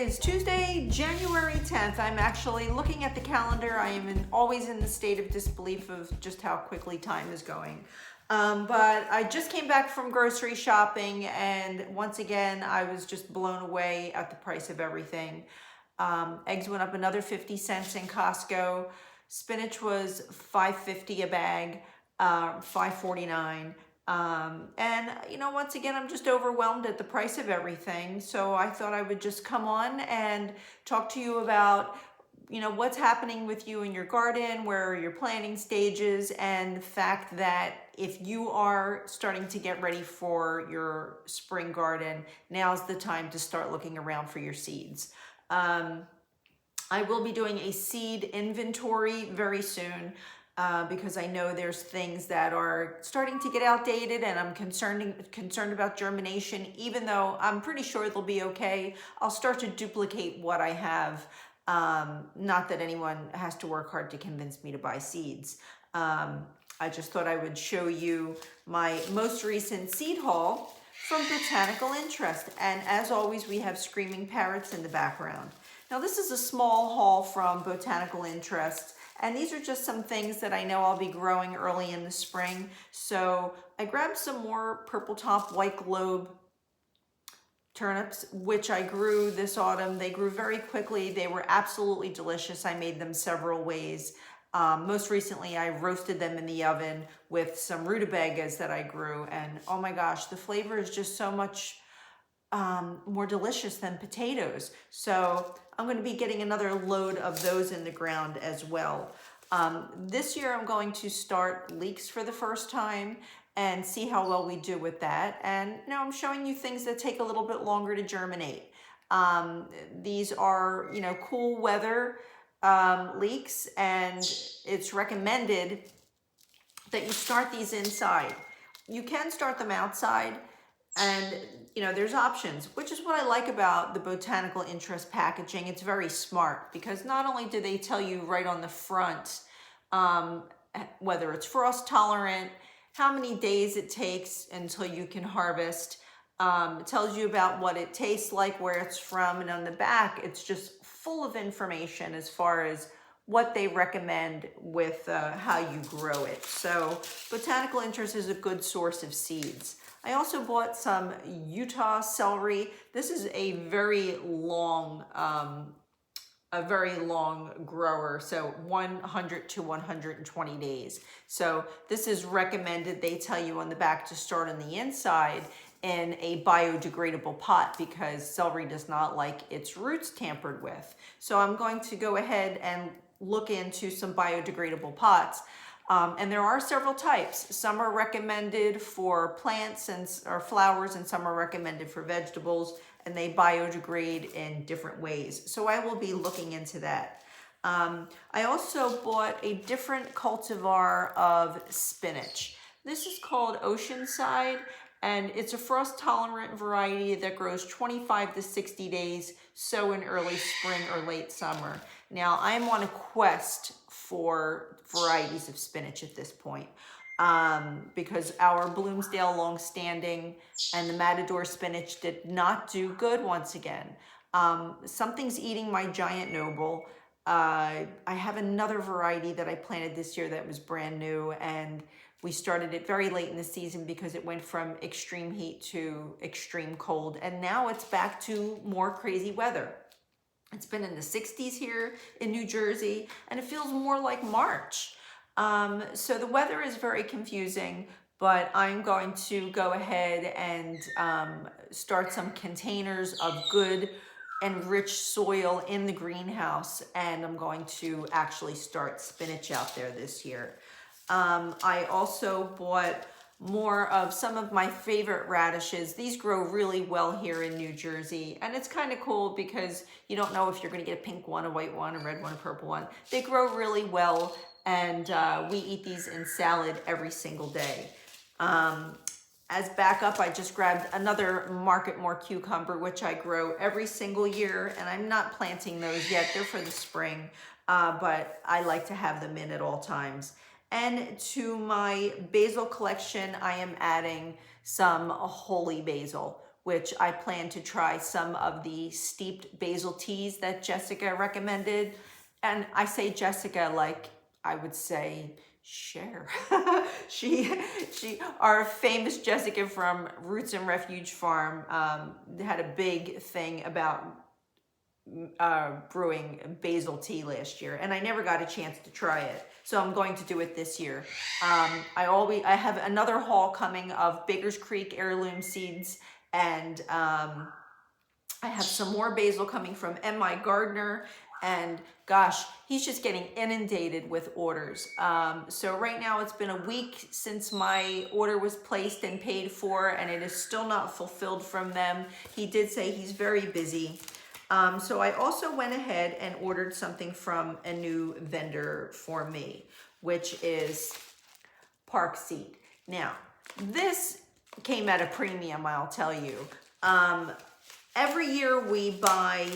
is Tuesday, January 10th. I'm actually looking at the calendar. I am always in the state of disbelief of just how quickly time is going. But I just came back from grocery shopping, and once again, I was just blown away at the price of everything. Eggs went up another 50 cents in Costco. Spinach was $5.50 a bag, $5.49. And once again, I'm just overwhelmed at the price of everything. So I thought I would just come on and talk to you about, what's happening with you in your garden, where are your planting stages, and the fact that if you are starting to get ready for your spring garden, now's the time to start looking around for your seeds. I will be doing a seed inventory very soon. Because I know there's things that are starting to get outdated, and I'm concerned about germination. Even though I'm pretty sure they'll be okay, I'll start to duplicate what I have. Not that anyone has to work hard to convince me to buy seeds. I just thought I would show you my most recent seed haul from Botanical Interest. And as always, we have screaming parrots in the background. Now, this is a small haul from Botanical Interest. And these are just some things that I know I'll be growing early in the spring. So I grabbed some more purple top white globe turnips, which I grew this autumn. They grew very quickly. They were absolutely delicious. I made them several ways. Most recently, I roasted them in the oven with some rutabagas that I grew. And oh my gosh, the flavor is just so much more delicious than potatoes. So I'm going to be getting another load of those in the ground as well. This year I'm going to start leeks for the first time and see how well we do with that. And now I'm showing you things that take a little bit longer to germinate. These are, cool weather leeks, and it's recommended that you start these inside. You can start them outside, and there's options, which is what I like about the Botanical Interest packaging. It's very smart because not only do they tell you right on the front whether it's frost tolerant, how many days it takes until you can harvest. It tells you about what it tastes like, where it's from, and on the back it's just full of information as far as what they recommend with how you grow it. So Botanical Interest is a good source of seeds. I also bought some Utah celery. This is a very long grower, so 100 to 120 days. So this is recommended. They tell you on the back to start on the inside in a biodegradable pot because celery does not like its roots tampered with. So I'm going to go ahead and look into some biodegradable pots. And there are several types. Some are recommended for plants or flowers, and some are recommended for vegetables, and they biodegrade in different ways. So I will be looking into that. I also bought a different cultivar of spinach. This is called Oceanside, and it's a frost-tolerant variety that grows 25 to 60 days, sow in early spring or late summer. Now, I'm on a quest for varieties of spinach at this point because our Bloomsdale Longstanding and the Matador spinach did not do good once again. Something's eating my Giant Noble. I have another variety that I planted this year that was brand new, and we started it very late in the season because it went from extreme heat to extreme cold, and now it's back to more crazy weather. It's been in the 60s here in New Jersey, and it feels more like March. So the weather is very confusing, but I'm going to go ahead and start some containers of good and rich soil in the greenhouse, and I'm going to actually start spinach out there this year. I also bought more of some of my favorite radishes. These grow really well here in New Jersey, and it's kind of cool because you don't know if you're going to get a pink one, a white one, a red one, a purple one. They grow really well, and we eat these in salad every single day. As backup, I just grabbed another Marketmore cucumber, which I grow every single year, and I'm not planting those yet. They're for the spring, but I like to have them in at all times. And to my basil collection, I am adding some holy basil, which I plan to try some of the steeped basil teas that Jessica recommended. And I say Jessica like I would say Cher. she, our famous Jessica from Roots and Refuge Farm had a big thing about brewing basil tea last year, and I never got a chance to try it, so I'm going to do it this year. I have another haul coming of Baker's Creek heirloom seeds, and I have some more basil coming from M.I. Gardner, and gosh, he's just getting inundated with orders. So right now it's been a week since my order was placed and paid for, and it is still not fulfilled from them. He did say he's very busy. So I also went ahead and ordered something from a new vendor for me, which is Park Seed. Now, this came at a premium, I'll tell you. Every year we buy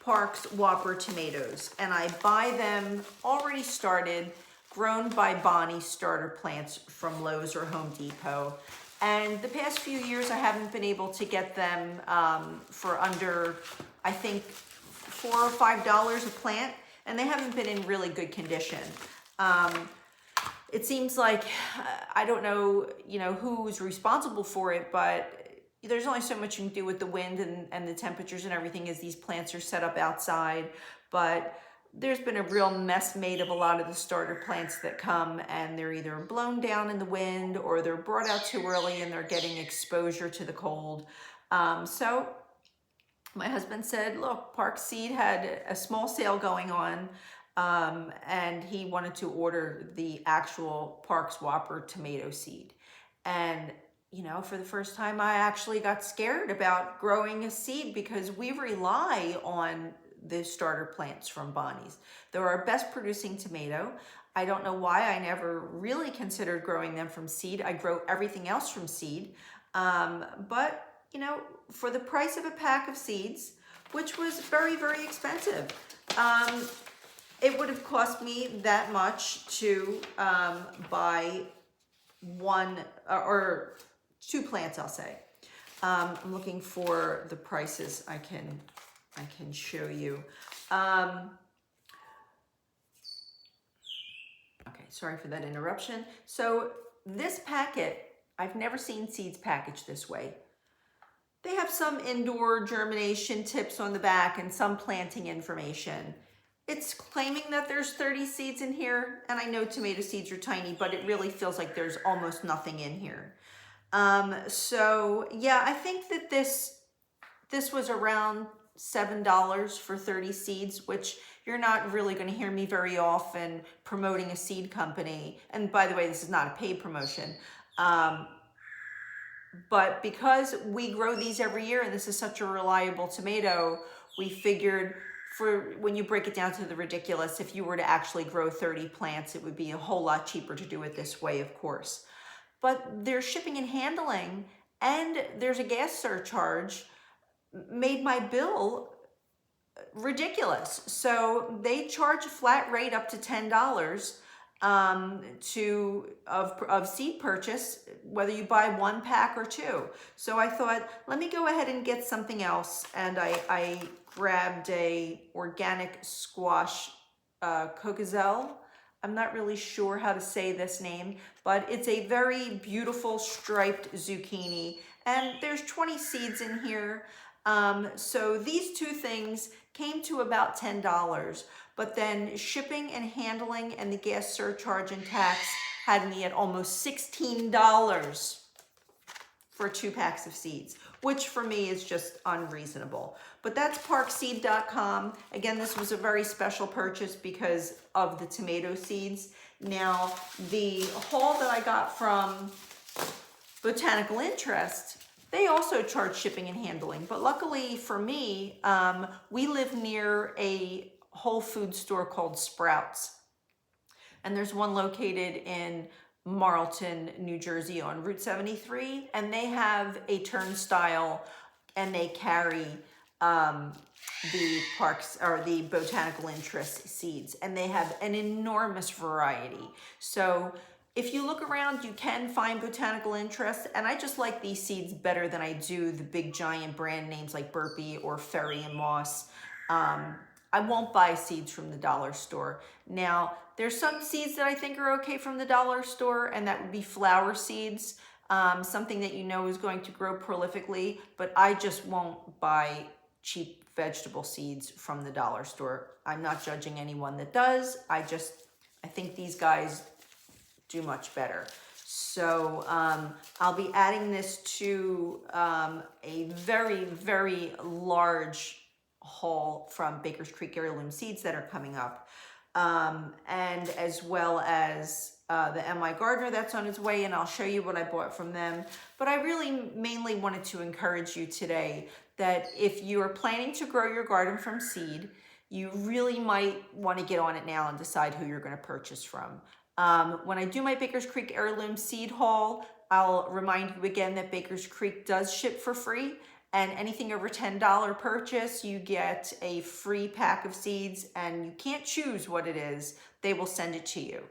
Park's Whopper tomatoes, and I buy them already started, grown by Bonnie starter plants from Lowe's or Home Depot. And the past few years I haven't been able to get them for under, I think, $4 or $5 a plant, and they haven't been in really good condition. It seems like, I don't know, who's responsible for it, but there's only so much you can do with the wind and the temperatures and everything as these plants are set up outside. But there's been a real mess made of a lot of the starter plants that come, and they're either blown down in the wind or they're brought out too early and they're getting exposure to the cold. So my husband said, look, Park Seed had a small sale going on, and he wanted to order the actual Park's Whopper tomato seed. And for the first time, I actually got scared about growing a seed because we rely on the starter plants from Bonnie's. They're our best producing tomato. I don't know why I never really considered growing them from seed. I grow everything else from seed. But, for the price of a pack of seeds, which was very, very expensive, it would have cost me that much to buy one or two plants, I'll say. I'm looking for the prices I can show you. Okay, sorry for that interruption. So this packet, I've never seen seeds packaged this way. They have some indoor germination tips on the back and some planting information. It's claiming that there's 30 seeds in here, and I know tomato seeds are tiny, but it really feels like there's almost nothing in here. So yeah, I think that this was around $7 for 30 seeds, which you're not really going to hear me very often promoting a seed company. And by the way, this is not a paid promotion. But because we grow these every year and this is such a reliable tomato, we figured for when you break it down to the ridiculous, if you were to actually grow 30 plants, it would be a whole lot cheaper to do it this way, of course. But their shipping and handling, and there's a gas surcharge, made my bill ridiculous. So they charge a flat rate up to $10 of seed purchase, whether you buy one pack or two. So I thought, let me go ahead and get something else, and I grabbed a organic squash coquezel. I'm not really sure how to say this name, but it's a very beautiful striped zucchini, and there's 20 seeds in here. So these two things came to about $10, but then shipping and handling and the gas surcharge and tax had me at almost $16 for 2 packs of seeds, which for me is just unreasonable. But that's parkseed.com. Again, this was a very special purchase because of the tomato seeds. Now, the haul that I got from Botanical Interest, they also charge shipping and handling. But luckily for me, we live near a Whole Food store called Sprouts. And there's one located in Marlton, New Jersey on Route 73. And they have a turnstile, and they carry the parks or the Botanical Interest seeds, and they have an enormous variety. So If you look around, you can find Botanical Interest, and I just like these seeds better than I do the big giant brand names like Burpee or Ferry and Moss. I won't buy seeds from the dollar store. Now, there's some seeds that I think are okay from the dollar store, and that would be flower seeds, something that you know is going to grow prolifically, but I just won't buy cheap vegetable seeds from the dollar store. I'm not judging anyone that does. I think these guys do much better. So I'll be adding this to a very, very large haul from Baker's Creek Heirloom Seeds that are coming up. And as well as the M.I. Gardener that's on its way, and I'll show you what I bought from them. But I really mainly wanted to encourage you today that if you are planning to grow your garden from seed, you really might want to get on it now and decide who you're going to purchase from. When I do my Baker's Creek Heirloom Seed haul, I'll remind you again that Baker's Creek does ship for free, and anything over $10 purchase, you get a free pack of seeds, and you can't choose what it is. They will send it to you.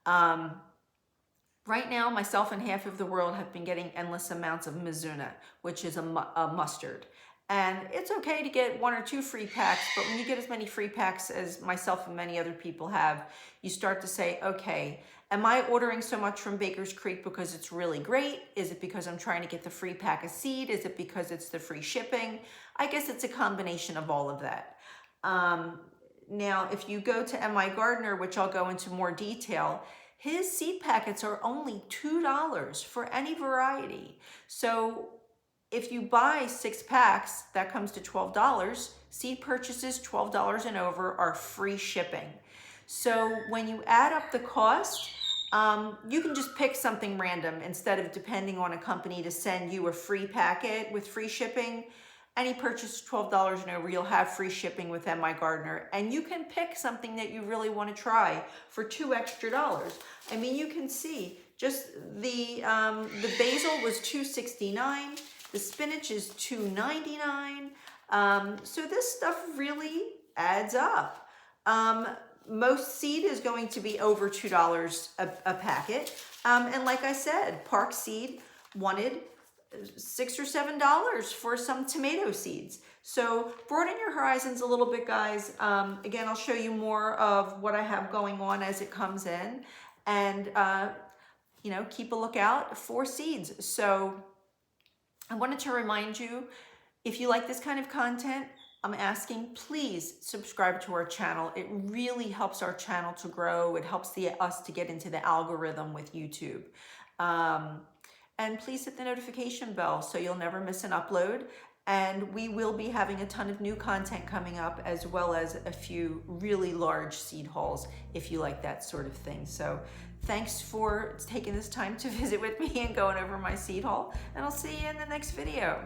Right now, myself and half of the world have been getting endless amounts of Mizuna, which is a mustard. And it's okay to get 1 or 2 free packs, but when you get as many free packs as myself and many other people have, you start to say, okay, am I ordering so much from Baker's Creek because it's really great? Is it because I'm trying to get the free pack of seed? Is it because it's the free shipping? I guess it's a combination of all of that. Now, if you go to M.I. Gardener, which I'll go into more detail, his seed packets are only $2 for any variety. So if you buy 6 packs, that comes to $12. Seed purchases $12 and over are free shipping. So when you add up the cost, you can just pick something random instead of depending on a company to send you a free packet with free shipping. Any purchase $12 and over, you'll have free shipping with M.I. Gardener, and you can pick something that you really want to try for $2 extra. I mean, you can see just the basil was $2.69. The spinach is $2.99. So this stuff really adds up. Most seed is going to be over $2 a packet. And like I said, Park Seed wanted $6 or $7 for some tomato seeds. So broaden your horizons a little bit, guys. Again, I'll show you more of what I have going on as it comes in. And, you know, keep a lookout for seeds. So I wanted to remind you, if you like this kind of content, I'm asking, please subscribe to our channel. It really helps our channel to grow. It helps us to get into the algorithm with YouTube. And please hit the notification bell so you'll never miss an upload. And we will be having a ton of new content coming up, as well as a few really large seed hauls if you like that sort of thing. So thanks for taking this time to visit with me and going over my seed haul, and I'll see you in the next video.